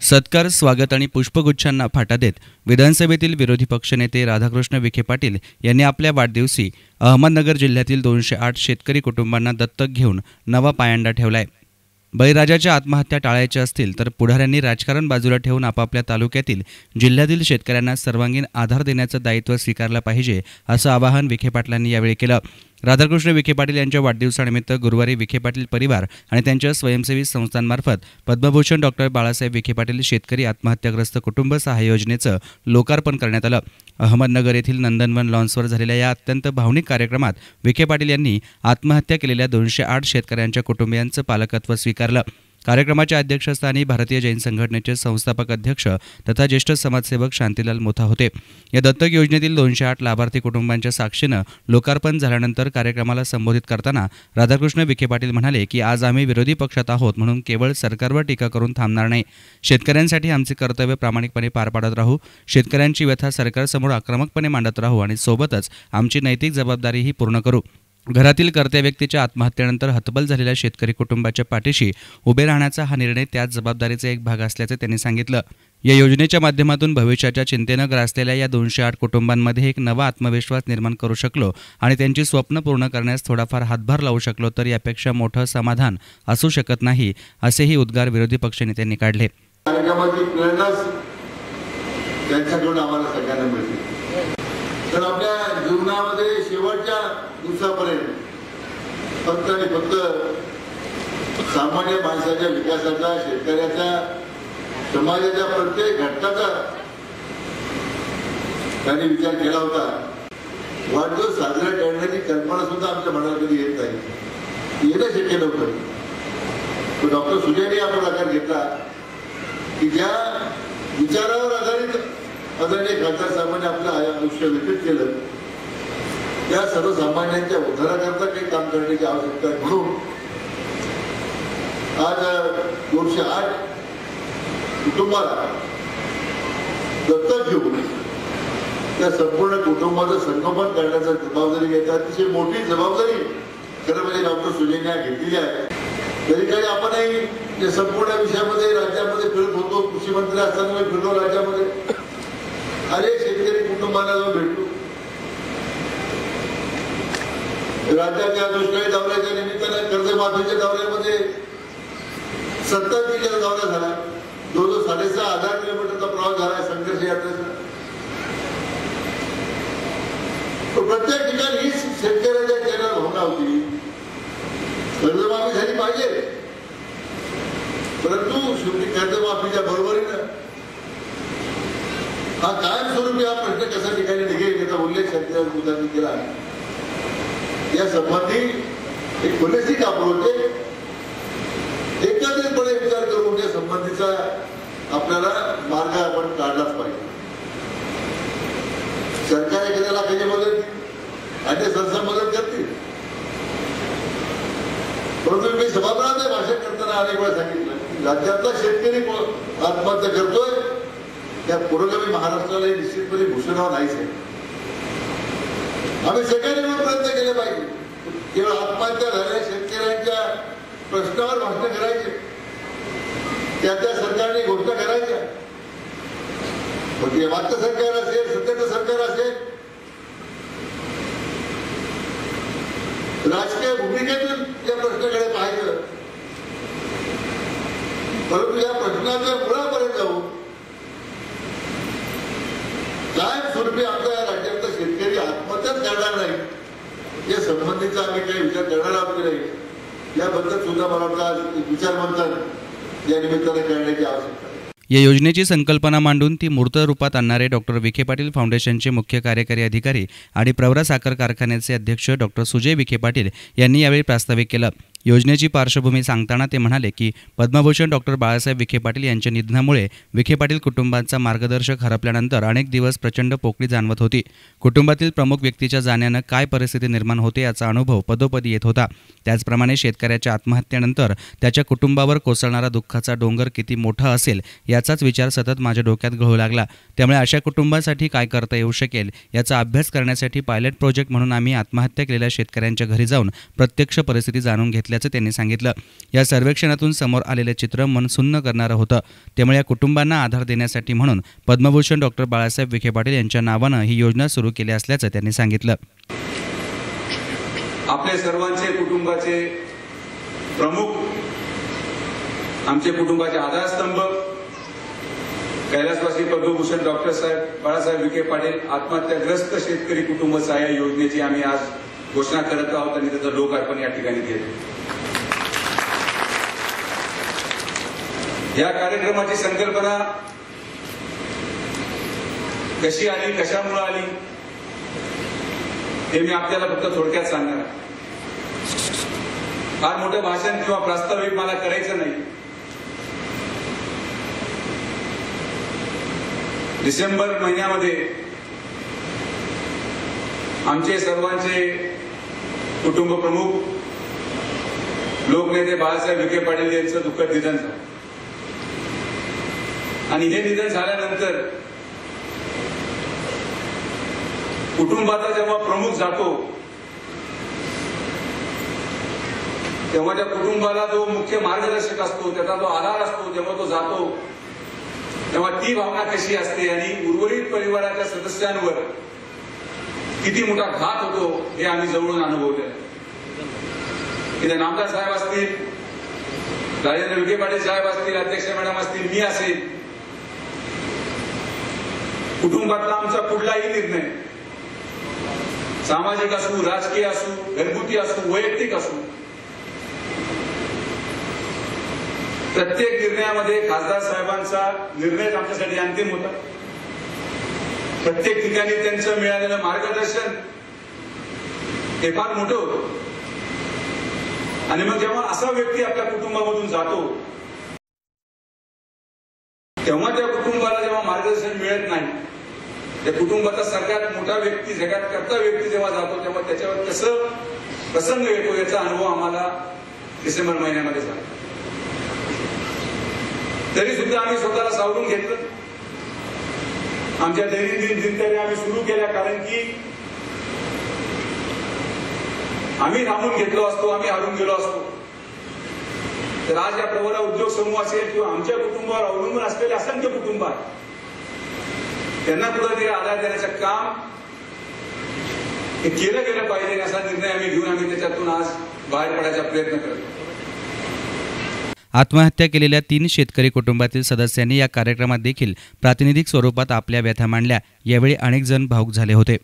सत्कार, स्वागत आणि पुष्पगुच्छांना फाटा देत विधानसभेतील विरोधी पक्षनेते राधाकृष्ण विखे पाटील यांनी आपल्या वाढदिवशी अहमदनगर जिल्ह्यातील 208 शेतकरी कुटुंबांना दत्तक घेऊन नवा पायंडा ठेवलाय। बळीराजाच्या आत्महत्या टाळायच्या असतील तर पुढाऱ्यांनी राजकारण बाजूला ठेवून आपापल्या तालुक्यातील जिल्ह्यातील शेतकऱ्यांना सर्वांगीण आधार देण्याचं दायित्व स्वीकारलं पाहिजे, असं आवाहन विखे पाटलांनी यावेळी केलं। राधाकृष्ण विखे पाटील यांच्या वाढदिवसानिमित्त गुरुवारी विखे पाटील परिवार आणि त्यांच्या स्वयंसेवी संस्थांमार्फत पद्मभूषण डॉक्टर बाळासाहेब विखे पाटील शेतकरी आत्महत्याग्रस्त कुटुंब सहाय्य योजनेचं लोकार्पण करण्यात आलं। अहमदनगर येथील नंदनवन लॉन्सवर झालेल्या या अत्यंत भावनिक कार्यक्रमात विखे पाटील यांनी आत्महत्या केलेल्या 208 शेतकऱ्यांच्या कुटुंबियांचं पालकत्व स्वीकारलं। कार्यक्रमाच्या अध्यक्षस्थानी भारतीय जैन संघटनेचे संस्थापक अध्यक्ष तथा ज्येष्ठ समाजसेवक शांतीलाल मोथा होते। या दत्तक योजनेतील 208 लाभार्थी कुटुंबांच्या साक्षीनं लोकार्पण झाल्यानंतर कार्यक्रमाला संबोधित करताना राधाकृष्ण विखे पाटील म्हणाले की आज आम्ही विरोधी पक्षात आहोत म्हणून केवळ सरकारवर टीका करून थांबणार नाही। शेतकऱ्यांसाठी आमचे कर्तव्य प्रामाणिकपणे पार पाडत राहू, शेतकऱ्यांची व्यथा सरकारसमोर आक्रमकपणे मांडत राहू आणि सोबतच आमची नैतिक जबाबदारीही पूर्ण करू। घरातील कर्त्या व्यक्तीच्या आत्महत्येनंतर हतबल झालेल्या शेतकरी कुटुंबाच्या पाठीशी उभे राहण्याचा हा निर्णय त्याच जबाबदारीचा एक भाग असल्याचे त्यांनी सांगितलं। या योजनेच्या माध्यमातून भविष्याच्या चिंतेनं ग्रासलेल्या या 208 कुटुंबांमध्ये एक नवा आत्मविश्वास निर्माण करू शकलो आणि त्यांची स्वप्न पूर्ण करण्यास थोडाफार हातभार लावू शकलो तर यापेक्षा मोठं समाधान असू शकत नाही, असेही उद्गार विरोधी पक्षनेत्यांनी काढले। तर आपल्या जीवनामध्ये शेवटच्या दिवसापर्यंत फक्त आणि फक्त सामान्य माणसाच्या विकासाचा, शेतकऱ्याच्या, समाजाच्या प्रत्येक घटकाचा त्यांनी विचार केला होता। वाढदिवस साजरा करण्याची कल्पना सुद्धा आमच्या मनात कधी येत नाही, येणं शक्य नव्हतं। डॉक्टर सुजयने हा पुढाकार घेतला की ज्या विचारावर आधारित आदरणीय खासदार साहेबांनी आपलं आयुष्य व्यतीत केलं त्या सर्वसामान्यांच्या उद्धाराकरता काही काम करण्याची आवश्यकता आहे, म्हणून आज 208 कुटुंबाला दत्तक घेऊन त्या संपूर्ण कुटुंबाचं संगोपन करण्याची जबाबदारी घेतात। अतिशय मोठी जबाबदारी खरं म्हणजे डॉक्टर सुजयने घेतलेली आहे। तरी काही आपणही संपूर्ण विषयामध्ये राज्यामध्ये फिरत होतो, कृषी मंत्री असताना मी फिरलो राज्यामध्ये, अनेक शेतकरी कुटुंबाला जाऊन भेटलो। राज्याच्या दुष्काळी दौऱ्याच्या निमित्तानं कर्जमाफीच्या दौऱ्यामध्ये 70 जिल्ह्याचा दौरा झाला, जवळजवळ 6,500 किलोमीटरचा प्रवास झाला संघर्ष यात्रेचा। प्रत्येक ठिकाणी ही शेतकऱ्याच्या चेहऱ्यावर भावना होती, कर्जमाफी झाली पाहिजे, परंतु शेवटी कर्जमाफीच्या बरोबरीनं हा कायमस्वरूपी हा प्रश्न कशा ठिकाणी निघेल याचा उल्लेख शेतकऱ्यांनी केला आहे। या संबंधी एक होलिस्टिक अप्रोच एकत्रितपणे विचार करून या संबंधीचा आपल्याला मार्ग आपण काढलाच पाहिजे। सरकार एखाद्या लाखाची मदत, अन्य संस्था मदत करतील, परंतु मी सभागृहात भाषण करताना अनेक वेळा सांगितलं राज्यातला शेतकरी आत्महत्या करतोय त्या पुरोगामी महाराष्ट्राला निश्चितपणे घोषणावर नाहीच आहे। आम्ही सगळ्यांनी मिळून प्रयत्न केले पाहिजे, केवळ आत्महत्या झालेल्या शेतकऱ्यांच्या प्रश्नावर भाषण करायचे, त्या सरकारने घोषणा करायच्या, म्हणजे मागचं सरकार असेल, सध्याचं सरकार असेल, राजकीय भूमिकेतून या प्रश्नाकडे पाहायचं, परंतु या प्रश्नाच्या मुळापर्यंत जाऊन कायमस्वरूपी आपल्या राज्यातला शेतकरी आत्महत्याच करणार नाही या संबंधीचा आम्ही काही विचार करणार आहोत की नाही याबद्दल सुद्धा मला वाटतं विचार मंथन या निमित्ताने करण्याची आवश्यकता आहे। या योजनेची संकल्पना मांडून ती मूर्त रूपात आणणारे डॉक्टर विखे पाटील फाउंडेशनचे मुख्य कार्यकारी अधिकारी आणि प्रवरा साखर कारखान्याचे अध्यक्ष डॉक्टर सुजय विखे पाटील यांनी यावेळी प्रास्ताविक केलं। योजनेची पार्श्वभूमी सांगताना ते म्हणाले की पद्मभूषण डॉक्टर बाळासाहेब विखे पाटील यांच्या निधनामुळे विखे पाटील कुटुंबांचा मार्गदर्शक हरपल्यानंतर अनेक दिवस प्रचंड पोकळी जाणवत होती। कुटुंबातील प्रमुख व्यक्तीच्या जाण्यानं काय परिस्थिती निर्माण होते याचा अनुभव पदोपदी येत होता। त्याचप्रमाणे शेतकऱ्याच्या आत्महत्येनंतर त्याच्या कुटुंबावर कोसळणारा दुःखाचा डोंगर किती मोठा असेल याचाच विचार सतत माझ्या डोक्यात घोळू लागला। त्यामुळे अशा कुटुंबासाठी काय करता येऊ शकेल याचा अभ्यास करण्यासाठी पायलट प्रोजेक्ट म्हणून आम्ही आत्महत्या केलेल्या शेतकऱ्यांच्या घरी जाऊन प्रत्यक्ष परिस्थिती जाणून घेतली असल्याचं त्यांनी सांगितलं. या सर्वेक्षणातून समोर आलेलं चित्र मन सुन्न करणारं होतं. त्यामुळे या कुटुंबांना आधार देण्यासाठी म्हणून पद्मभूषण डॉक्टर बाळासाहेब विखे पाटील यांच्या नावानं ही योजना सुरू केली असल्याचं त्यांनी सांगितलं. आपल्या सर्वांचे कुटुंबाचे प्रमुख, आमचे कुटुंबाचे आधारस्तंभ कैलासवासी पद्मभूषण डॉक्टर बाळासाहेब विखे पाटील आत्महत्याग्रस्त शेतकरी कुटुंब सहाय्य योजनेची आम्ही आज घोषणा करत आहोत आणि त्याचं लोकार्पण या ठिकाणी केलं. या कार्यक्रमाची संकल्पना कशी आली, कशामुळे आली हे मी आपल्याला फक्त थोडक्यात सांगणार आहे. फार मोठं भाषण किंवा प्रास्ताविक मला करायचं नाही. डिसेंबर महिन्यामध्ये आमचे सर्वांचे कुटुंब प्रमुख लोकनेते बाळासाहेब विखे पाटील यांचं दुःखद निधन झालं आणि हे निधन झाल्यानंतर कुटुंबाचा जेव्हा प्रमुख जातो तेव्हा त्या कुटुंबाला जो मुख्य मार्गदर्शक असतो, त्याचा जो आधार असतो, जेव्हा तो जातो तेव्हा ती भावना कशी असते आणि उर्वरित परिवाराच्या सदस्यांवर किती मोठा घात होतो हे आम्ही जवळून अनुभवले. इथे नामदार साहेब असतील, राजेंद्र विखे पाटील साहेब असतील, अध्यक्ष मॅडम असतील, मी असेल, कुटुंबातला आमचा कुठलाही निर्णय सामाजिक असू, राजकीय असू, घरगुती असू, वैयक्तिक असू, प्रत्येक निर्णयामध्ये खासदार साहेबांचा निर्णय आमच्यासाठी अंतिम होता. प्रत्येक ठिकाणी त्यांचं मिळालेलं मार्गदर्शन हे फार मोठं होतं. आणि मग जेव्हा असा व्यक्ती आपल्या कुटुंबामधून जातो तेव्हा त्या कुटुंबाला जेव्हा मार्गदर्शन मिळत नाही, त्या कुटुंबाचा सगळ्यात मोठा व्यक्ती, जगात कर्ता व्यक्ती जेव्हा जातो तेव्हा त्याच्यावर कसं प्रसंग येतो याचा अनुभव आम्हाला डिसेंबर महिन्यामध्ये झाला. तरी सुद्धा आम्ही स्वतःला सावरून घेतलं. आमच्या दैनंदिन दिनचर्या आम्ही सुरू केल्या, कारण की आम्ही थांबून घेतलो असतो, आम्ही हारून गेलो असतो तर आज या प्रवरा उद्योग समूह असेल किंवा आमच्या कुटुंबावर अवलंबून असलेले असंख्य कुटुंब आहेत, त्यांना कुठेतरी आधार देण्याचं काम हे केलं गेलं पाहिजे असा निर्णय आम्ही घेऊन आम्ही त्याच्यातून आज बाहेर पडायचा प्रयत्न करतो. आत्महत्या केलेल्या 3 शेतकरी कुटुंबातील सदस्यांनी या कार्यक्रमात देखील प्रातिनिधिक स्वरूपात आपल्या व्यथा मांडल्या. यावेळी अनेक जण भावुक झाले होते.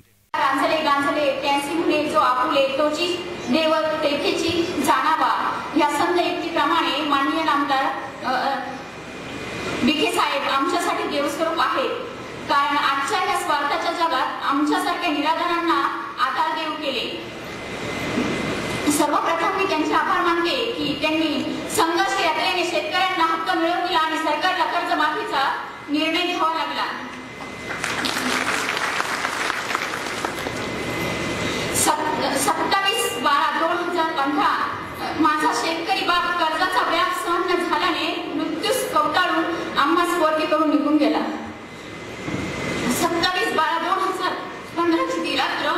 माननीय नामदार विखे साहेब आमच्यासाठी देवस्वरूप आहेत, कारण आजच्या या स्वार्थाच्या जगात आमच्यासारख्या निराधारांना आधार देऊ केले. सर्वप्रथम मी त्यांचे आभार मानते की त्यांनी संघर्ष यात्रेने शेतकऱ्यांना हक्क मिळवून दिला आणि सरकारला कर्जमाफीचा निर्णय घ्यावा लागला. 27/12/2015 माझा शेतकरी बाप कर्जाचा व्याप सहन न झाल्याने मृत्यूस कवटाळून आम्हा स्वर्गी करून निघून गेला. 27/12/2015 ची रात्र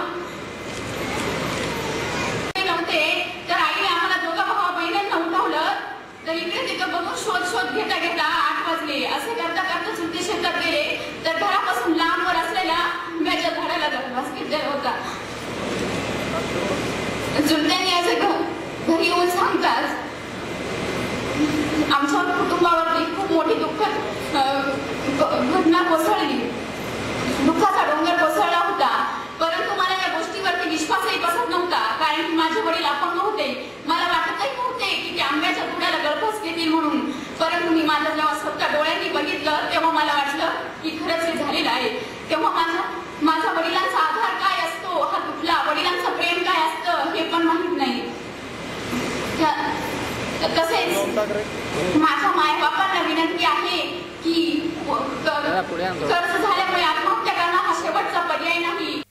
तर आईने आम्हाला दोघा भावा बहिणींना उठवलं. तर इकडे तिकडे बघून शोध घेता 8 वाजले. असे करता करता चुलते शेतात गेले तर घरापासून लांबवर असलेल्या आंब्याच्या झाडाला घास होता. चुलत्यांनी असं घरी येऊन सांगताच आमच्या कुटुंबावरती खूप मोठी घटना कोसळली. दुःखाचा डोंगर कोसळला होता. परंतु मला या गोष्टीवरती विश्वासही बसत नव्हता, कारण की माझे वडील अपंग होते. मला वाटतही नव्हते की ते आंब्याच्या बुडाला गळफास घेतील म्हणून. परंतु मी माझं जेव्हा स्वतः डोळ्यांनी बघितलं तेव्हा मला वाटलं की खरंच हे झालेलं आहे. तेव्हा माझा वडिलांचा आधार काय असतो हा तुटला. वडिलांचं प्रेम काय असतं हे पण माहित नाही. तसेच माझ्या मायबापांना विनंती आहे की कर्ज झाल्यामुळे आत्महत्या करणं हा शेवटचा पर्याय नाही.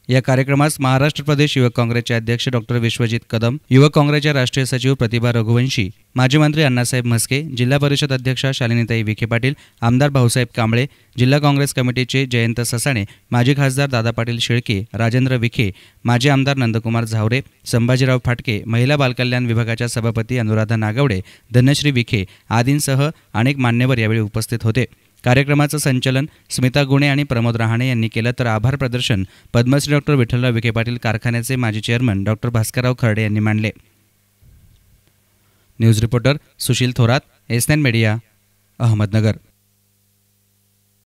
या कार्यक्रमास महाराष्ट्र प्रदेश युवक काँग्रेसचे अध्यक्ष डॉक्टर विश्वजित कदम, युवक काँग्रेसच्या राष्ट्रीय सचिव प्रतिभा रघुवंशी, माजी मंत्री अण्णासाहेब म्हस्के, जिल्हा परिषद अध्यक्षा शालिनीताई विखे पाटील, आमदार भाऊसाहेब कांबळे, जिल्हा काँग्रेस कमिटीचे जयंत ससाणे, माजी खासदार दादा पाटील शेळके, राजेंद्र विखे, माजी आमदार नंदकुमार झावरे, संभाजीराव फाटके, महिला बालकल्याण विभागाच्या सभापती अनुराधा नागवडे, धनश्री विखे आदींसह अनेक मान्यवर यावेळी उपस्थित होते. कार्यक्रमाचं संचालन स्मिता गुणे आणि प्रमोद रहाणे यांनी केलं, तर आभार प्रदर्शन पद्मश्री डॉक्टर विठ्ठलराव विखे पाटील कारखान्याचे माजी चेअरमन डॉक्टर भास्करराव खर्डे यांनी मांडले. News reporter Sushil Thorat, S9 media, Ahmednagar.